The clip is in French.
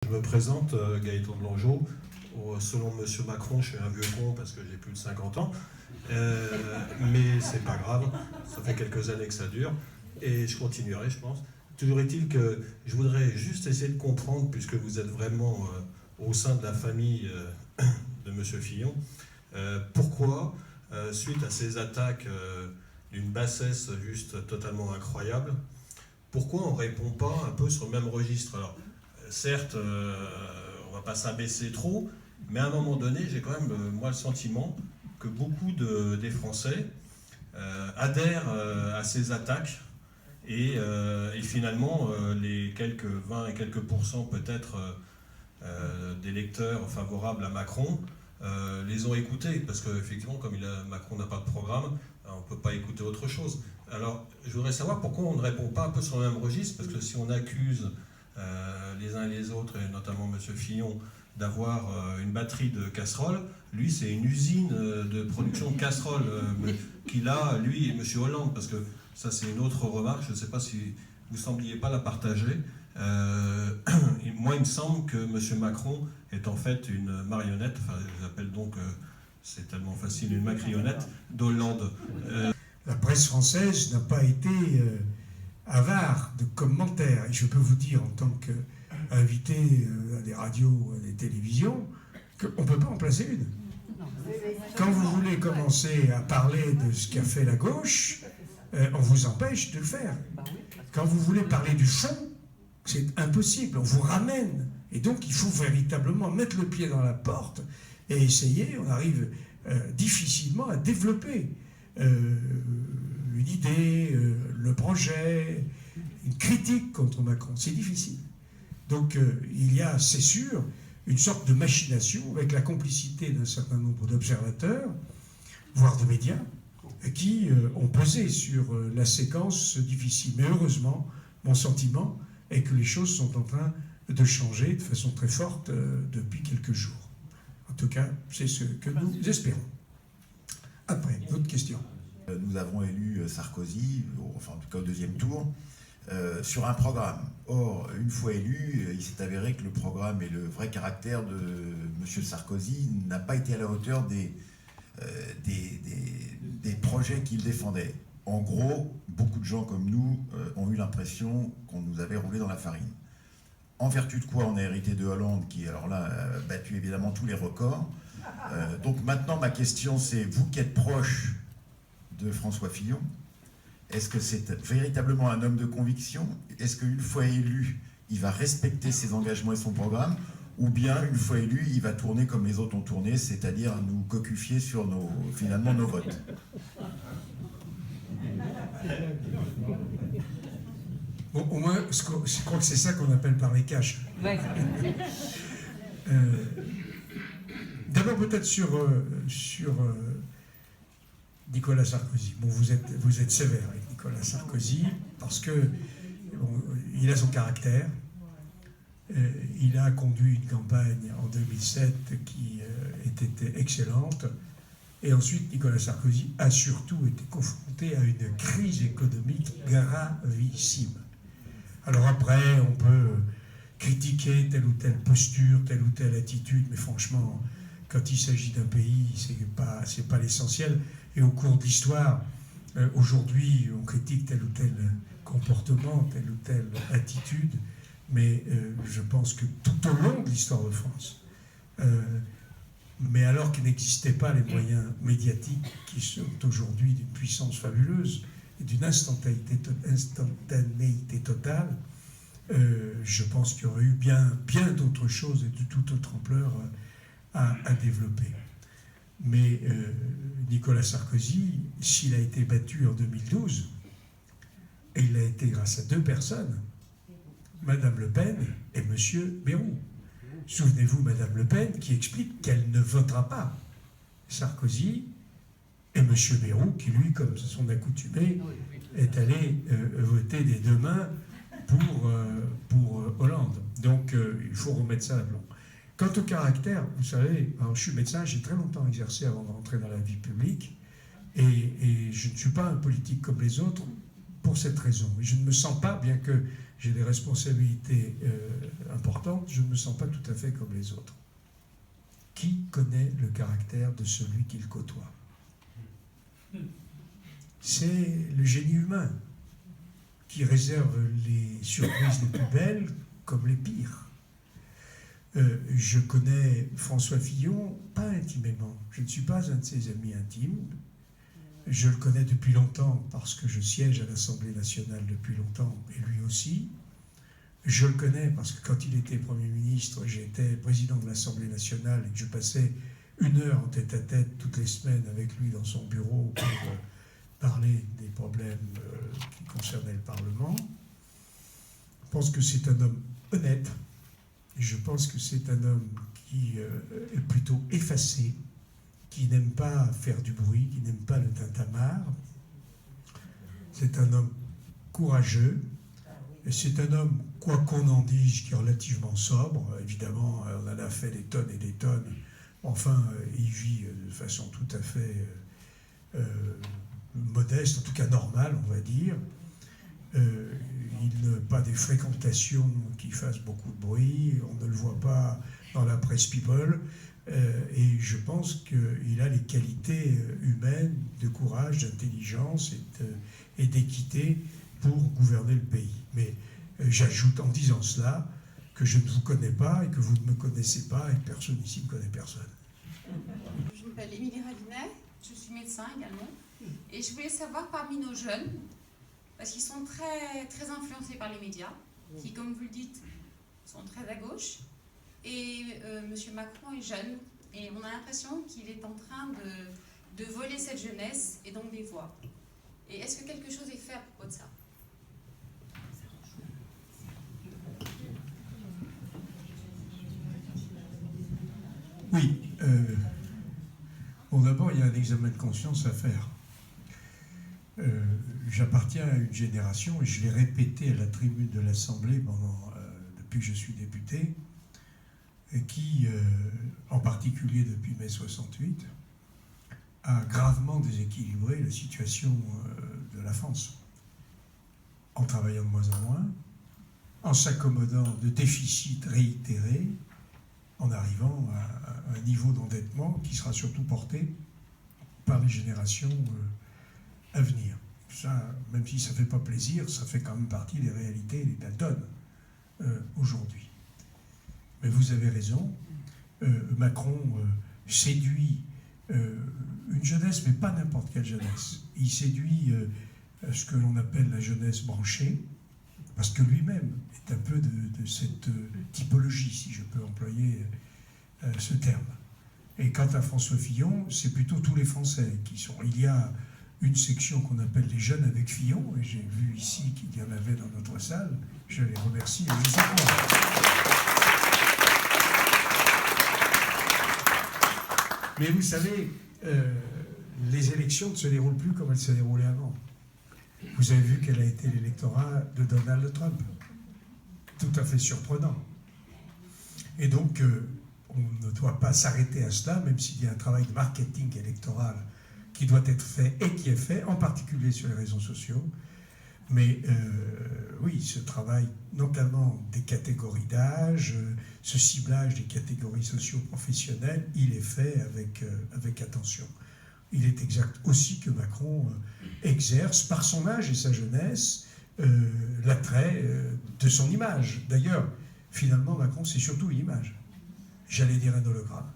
Je me présente, Gaëtan de Langeau. Selon M. Macron, je suis un vieux con parce que j'ai plus de 50 ans. Mais c'est pas grave, ça fait quelques années que ça dure. Et je continuerai, je pense. Toujours est-il que je voudrais juste essayer de comprendre, puisque vous êtes vraiment au sein de la famille de M. Fillon, pourquoi, suite à ces attaques d'une bassesse juste totalement incroyable, pourquoi on ne répond pas un peu sur le même registre? Alors, certes, on ne va pas s'abaisser trop, mais à un moment donné, j'ai quand même, moi, le sentiment que beaucoup des Français adhèrent à ces attaques et finalement, les quelques 20 et quelques pourcents peut-être d'électeurs favorables à Macron les ont écoutés, parce qu'effectivement, comme Macron n'a pas de programme, on ne peut pas écouter autre chose. Alors, je voudrais savoir pourquoi on ne répond pas un peu sur le même registre, parce que si on accuse les uns et les autres, et notamment M. Fillon, d'avoir une batterie de casseroles, lui, c'est une usine de production de casseroles qu'il a, lui et M. Hollande, parce que ça, c'est une autre remarque, je ne sais pas si vous ne sembliez pas la partager. Moi, il me semble que M. Macron est en fait une marionnette, enfin, j'appelle donc, c'est tellement facile, une macrionnette d'Hollande. La presse française n'a pas été avare de commentaires. Et je peux vous dire, en tant qu'invité à des radios, à des télévisions, qu'on ne peut pas en placer une. Quand vous voulez commencer à parler de ce qu'a fait la gauche, on vous empêche de le faire. Quand vous voulez parler du fond, c'est impossible, on vous ramène. Et donc, il faut véritablement mettre le pied dans la porte et essayer, on arrive difficilement à développer une idée, le projet, une critique contre Macron. C'est difficile. Donc, il y a, c'est sûr, une sorte de machination avec la complicité d'un certain nombre d'observateurs, voire de médias, qui ont pesé sur la séquence difficile. Mais heureusement, mon sentiment est que les choses sont en train de changer de façon très forte depuis quelques jours. En tout cas, c'est ce que nous espérons. Après, d'autres questions. Nous avons élu Sarkozy, enfin en tout cas au deuxième tour, sur un programme. Or, une fois élu, il s'est avéré que le programme et le vrai caractère de M. Sarkozy n'a pas été à la hauteur des projets qu'il défendait. En gros, beaucoup de gens comme nous ont eu l'impression qu'on nous avait roulé dans la farine. En vertu de quoi on a hérité de Hollande, qui alors là a battu évidemment tous les records. Donc maintenant, ma question c'est, vous qui êtes proche de François Fillon, est-ce que c'est véritablement un homme de conviction? Est-ce qu'une fois élu, il va respecter ses engagements et son programme? Ou bien, une fois élu, il va tourner comme les autres ont tourné, c'est-à-dire nous cocufier sur finalement nos votes? Bon, au moins, je crois que c'est ça qu'on appelle parler cash. Ouais. D'abord, peut-être sur Nicolas Sarkozy. Bon, vous êtes sévère avec Nicolas Sarkozy, parce que bon, il a son caractère. Il a conduit une campagne en 2007 qui était excellente. Et ensuite, Nicolas Sarkozy a surtout été confronté à une crise économique gravissime. Alors après, on peut critiquer telle ou telle posture, telle ou telle attitude, mais franchement, quand il s'agit d'un pays, c'est pas l'essentiel. Et au cours de l'histoire, aujourd'hui, on critique tel ou tel comportement, telle ou telle attitude, mais je pense que tout au long de l'histoire de France, mais alors qu'il n'existait pas les moyens médiatiques qui sont aujourd'hui d'une puissance fabuleuse et d'une instantanéité totale, je pense qu'il y aurait eu bien d'autres choses et de toute autre ampleur à développer. Mais Nicolas Sarkozy, s'il a été battu en 2012, et il a été grâce à deux personnes, Madame Le Pen et Monsieur Bayrou. Souvenez-vous, Madame Le Pen qui explique qu'elle ne votera pas Sarkozy, et Monsieur Bayrou qui, lui, comme son accoutumé, est allé voter des deux mains pour Hollande. Donc, il faut remettre ça à plomb. Quant au caractère, vous savez, alors, je suis médecin, j'ai très longtemps exercé avant de rentrer dans la vie publique, et je ne suis pas un politique comme les autres, pour cette raison. Et je ne me sens pas, bien que j'ai des responsabilités importantes, je ne me sens pas tout à fait comme les autres. Qui connaît le caractère de celui qu'il côtoie? C'est le génie humain qui réserve les surprises les plus belles comme les pires. Je connais François Fillon, pas intimement. Je ne suis pas un de ses amis intimes. Je le connais depuis longtemps parce que je siège à l'Assemblée nationale depuis longtemps, et lui aussi. Je le connais parce que quand il était Premier ministre, j'étais président de l'Assemblée nationale et que je passais 1 heure en tête-à-tête toutes les semaines avec lui dans son bureau pour parler des problèmes qui concernaient le Parlement. Je pense que c'est un homme honnête. Et je pense que c'est un homme qui est plutôt effacé, qui n'aime pas faire du bruit, qui n'aime pas le tintamarre. C'est un homme courageux. Et c'est un homme, quoi qu'on en dise, qui est relativement sobre. Évidemment, on en a fait des tonnes et des tonnes. Enfin, il vit de façon tout à fait modeste, en tout cas normale, on va dire. Il n'a pas des fréquentations qui fassent beaucoup de bruit. On ne le voit pas dans la presse people. Et je pense qu'il a les qualités humaines de courage, d'intelligence et d'équité pour gouverner le pays. Mais j'ajoute en disant cela que je ne vous connais pas et que vous ne me connaissez pas et que personne ici ne connaît personne. Je m'appelle Émilie Ravinet, je suis médecin également. Et je voulais savoir parmi nos jeunes, parce qu'ils sont très, très influencés par les médias, qui, comme vous le dites, sont très à gauche. Et M. Macron est jeune, et on a l'impression qu'il est en train de voler cette jeunesse et donc des voix. Et est-ce que quelque chose est fait à propos de ça? Oui. Bon, d'abord, il y a un examen de conscience à faire. J'appartiens à une génération, et je l'ai répété à la tribune de l'Assemblée depuis que je suis député, et qui, en particulier depuis mai 68, a gravement déséquilibré la situation de la France, en travaillant de moins en moins, en s'accommodant de déficits réitérés, en arrivant à un niveau d'endettement qui sera surtout porté par les générations à venir. Ça, même si ça ne fait pas plaisir, ça fait quand même partie des réalités et des donnes aujourd'hui. Mais vous avez raison, Macron séduit une jeunesse, mais pas n'importe quelle jeunesse. Il séduit ce que l'on appelle la jeunesse branchée, parce que lui-même est un peu de cette typologie, si je peux employer ce terme. Et quant à François Fillon, c'est plutôt tous les Français qui sont. Il y a une section qu'on appelle les jeunes avec Fillon, et j'ai vu ici qu'il y en avait dans notre salle. Je les remercie et je sais quoi. Mais vous savez, les élections ne se déroulent plus comme elles se déroulaient avant. Vous avez vu quel a été l'électorat de Donald Trump. Tout à fait surprenant. Et donc, on ne doit pas s'arrêter à cela, même s'il y a un travail de marketing électoral qui doit être fait et qui est fait, en particulier sur les réseaux sociaux. Mais oui, ce travail, notamment des catégories d'âge, ce ciblage des catégories socio-professionnelles, il est fait avec attention. Il est exact aussi que Macron exerce, par son âge et sa jeunesse, l'attrait de son image. D'ailleurs, finalement, Macron, c'est surtout l'image. J'allais dire un hologramme.